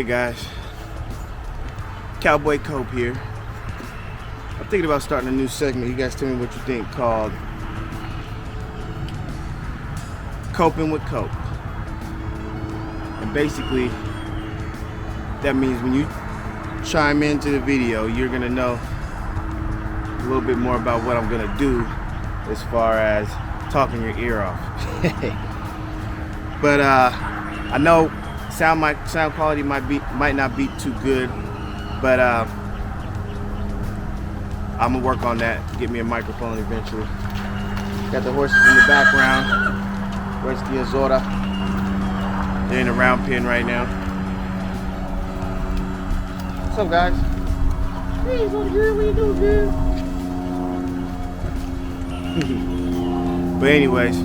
Hey guys, Cowboy Cope here. I'm thinking about starting a new segment. You guys tell me what you think, called Coping with Cope. And basically, that means when you chime into the video, you're gonna know a little bit more about what I'm gonna do as far as talking your ear off. But I know sound quality might not be too good, but I'm gonna work on that. Get me a microphone eventually. Got the horses in the background. Where's the Azora? They're in a round pen right now. What's up, guys? Hey, what's good? What you doing, girl? But anyways,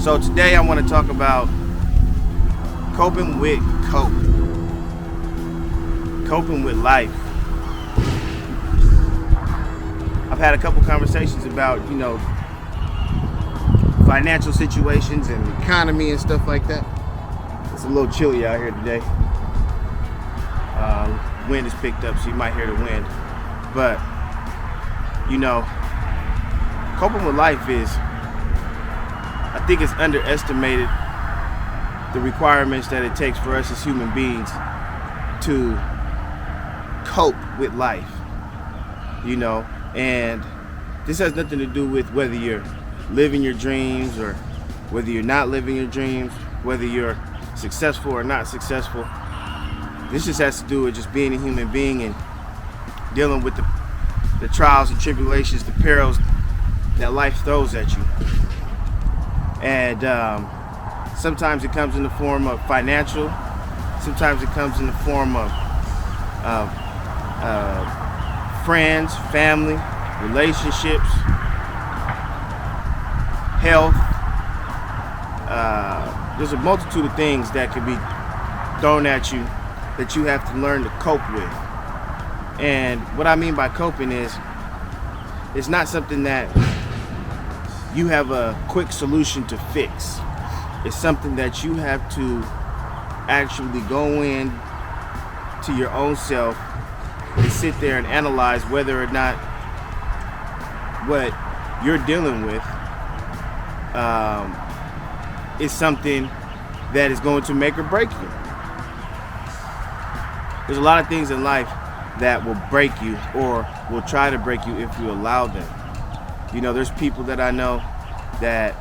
so today I want to talk about coping with cope. Coping with life. I've had a couple conversations about, financial situations and economy and stuff like that. It's a little chilly out here today. Wind is picked up, so you might hear the wind. But, coping with life I think it's underestimated, the requirements that it takes for us as human beings to cope with life, and this has nothing to do with whether you're living your dreams or whether you're not living your dreams, whether you're successful or not successful. This just has to do with just being a human being and dealing with the trials and tribulations, the perils that life throws at you. And sometimes it comes in the form of financial, sometimes it comes in the form of friends, family, relationships, health. There's a multitude of things that can be thrown at you that you have to learn to cope with. And what I mean by coping is, it's not something that you have a quick solution to fix. It's something that you have to actually go in to your own self and sit there and analyze whether or not what you're dealing with is something that is going to make or break you. There's a lot of things in life that will break you or will try to break you if you allow them. There's people that I know that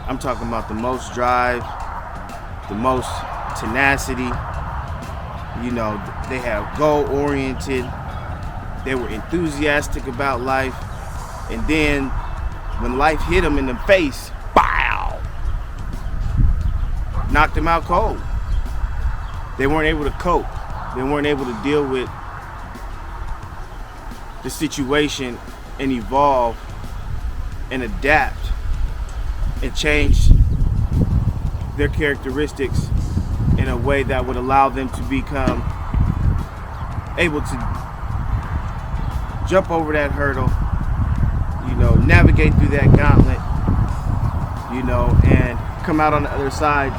I'm talking about the most drive, the most tenacity. They have goal-oriented. They were enthusiastic about life. And then when life hit them in the face, bow! Knocked them out cold. They weren't able to cope. They weren't able to deal with the situation and evolve and adapt and change their characteristics in a way that would allow them to become able to jump over that hurdle, navigate through that gauntlet, and come out on the other side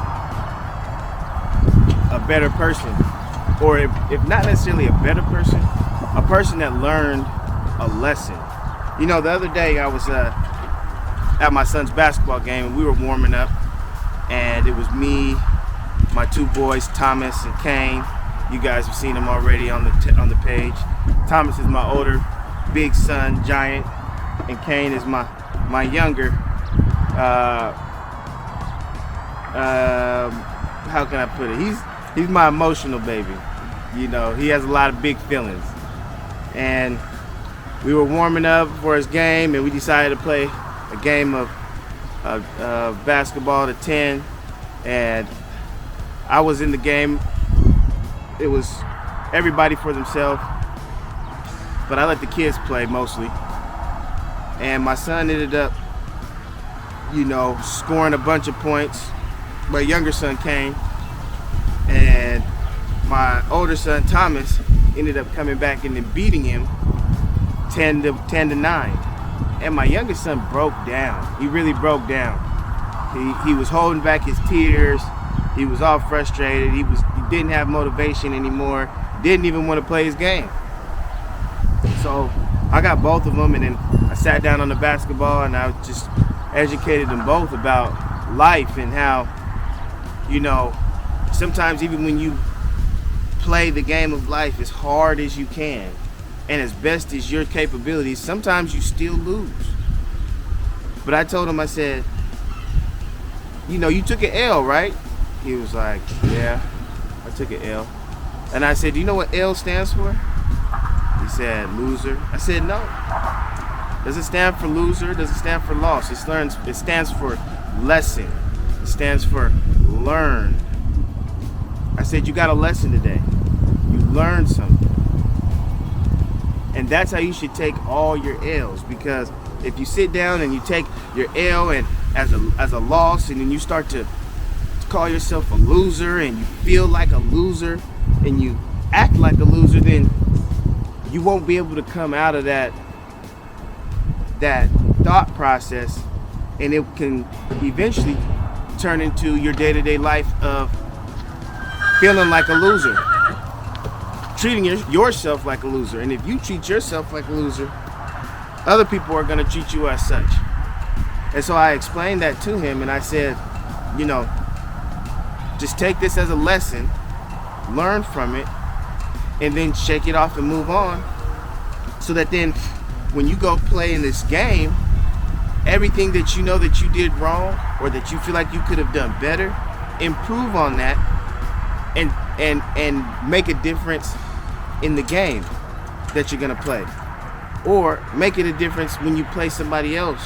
a better person. Or if not necessarily a better person, a person that learned a lesson. The other day I was at my son's basketball game and we were warming up, and it was me, my two boys, Thomas and Kane. You guys have seen them already on the page. Thomas is my older big son, giant, and Kane is my younger. How can I put it? He's my emotional baby. He has a lot of big feelings. And we were warming up for his game, and we decided to play a game of basketball to 10. And I was in the game. It was everybody for themselves, but I let the kids play mostly. And my son ended up, scoring a bunch of points. My younger son came, and my older son Thomas ended up coming back and then beating him 10 to 9. And my youngest son broke down. He really broke down. He was holding back his tears. He was all frustrated. He didn't have motivation anymore. Didn't even want to play his game. So I got both of them, and then I sat down on the basketball and I just educated them both about life and how, you know, sometimes even when you play the game of life as hard as you can and as best as your capabilities, sometimes you still lose. But I told him, I said, you know, you took an L, right? He was like, yeah, I took an L. And I said, do you know what L stands for? He said, loser. I said, no. Does it stand for loser? Does it stand for loss? It stands for lesson. It stands for learn. I said, you got a lesson today. You learned something. And that's how you should take all your L's, because if you sit down and you take your L and as a loss, and then you start to call yourself a loser and you feel like a loser and you act like a loser, then you won't be able to come out of that thought process, and it can eventually turn into your day-to-day life of feeling like a loser, treating yourself like a loser. And if you treat yourself like a loser, other people are going to treat you as such. And so I explained that to him, and I said, you know, just take this as a lesson, learn from it, and then shake it off and move on, so that then when you go play in this game, everything that you know that you did wrong or that you feel like you could have done better, improve on that and make a difference in the game that you're gonna play. Or make it a difference when you play somebody else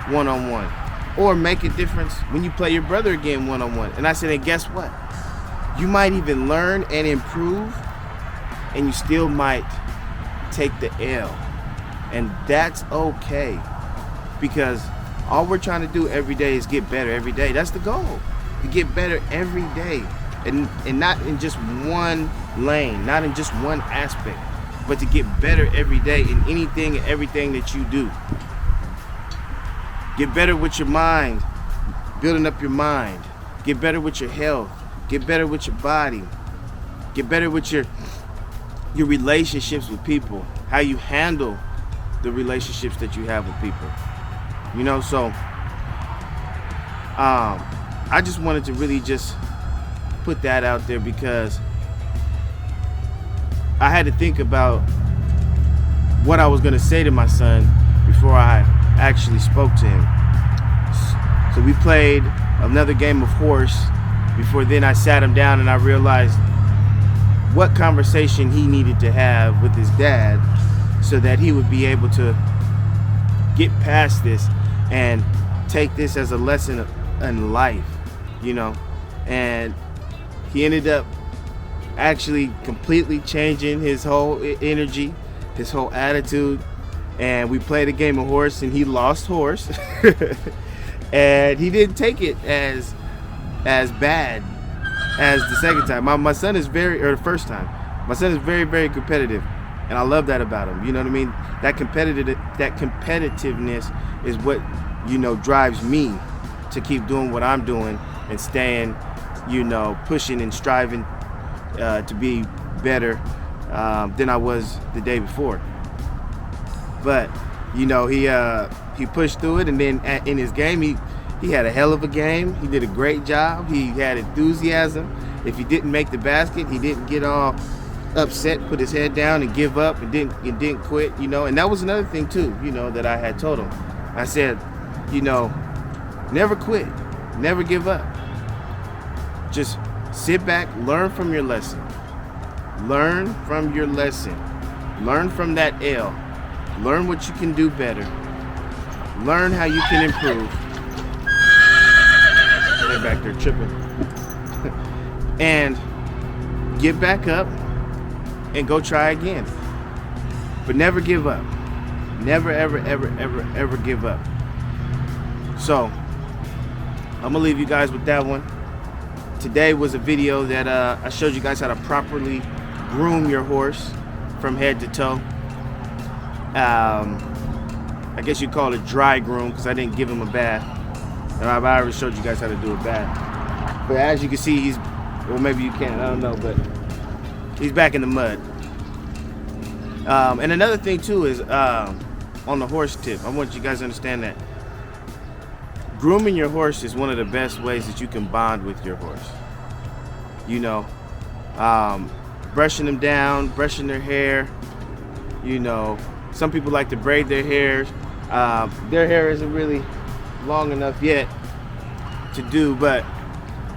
one-on-one. Or make a difference when you play your brother again one-on-one. And I said, and guess what? You might even learn and improve, and you still might take the L. And that's okay, because all we're trying to do every day is get better every day. That's the goal, to get better every day, and not in just one lane, not in just one aspect, but to get better every day in anything and everything that you do. Get better with your mind, building up your mind. Get better with your health. Get better with your body. Get better with your relationships with people, how you handle the relationships that you have with people. You know, so I just wanted to really just put that out there, because I had to think about what I was going to say to my son before I actually spoke to him. So we played another game of horse. Before then, I sat him down and I realized what conversation he needed to have with his dad, so that he would be able to get past this and take this as a lesson in life, you know. And he ended up actually completely changing his whole energy, his whole attitude. And we played a game of horse, and he lost horse. And he didn't take it as bad as the second time. My son is the first time. My son is very, very competitive, and I love that about him. You know what I mean? That competitiveness is what, you know, drives me to keep doing what I'm doing and staying, you know, pushing and striving to be better than I was the day before. But, you know, he pushed through it, and then in his game, he had a hell of a game. He did a great job. He had enthusiasm. If he didn't make the basket, he didn't get all upset, put his head down and give up, and didn't quit, you know. And that was another thing too, you know, that I had told him. I said, you know, never quit, never give up. Just sit back, learn from your lesson. Learn from your lesson. Learn from that L. Learn what you can do better. Learn how you can improve. They're back there tripping. And get back up and go try again. But never give up. Never, ever, ever, ever, ever give up. So, I'm going to leave you guys with that one. Today was a video that I showed you guys how to properly groom your horse from head to toe. I guess you'd call it dry groom, because I didn't give him a bath. And I already showed you guys how to do a bath. But as you can see, he's Or maybe you can't, I don't know, but he's back in the mud. And another thing too is on the horse tip, I want you guys to understand that grooming your horse is one of the best ways that you can bond with your horse. You know, brushing them down, brushing their hair. You know, some people like to braid their hairs. Their hair isn't really long enough yet to do, but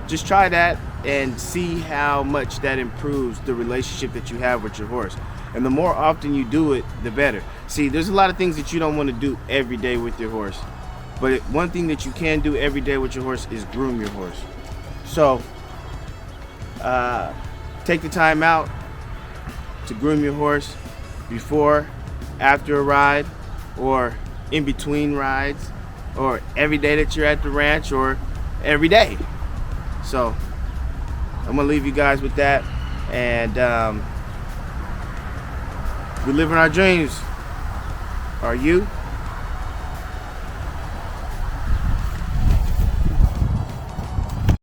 just try that and see how much that improves the relationship that you have with your horse. And the more often you do it, the better. See, there's a lot of things that you don't want to do every day with your horse, but one thing that you can do every day with your horse is groom your horse. So take the time out to groom your horse before, after a ride, or in between rides, or every day that you're at the ranch, or every day. So I'm gonna leave you guys with that, and we're living our dreams. Are you?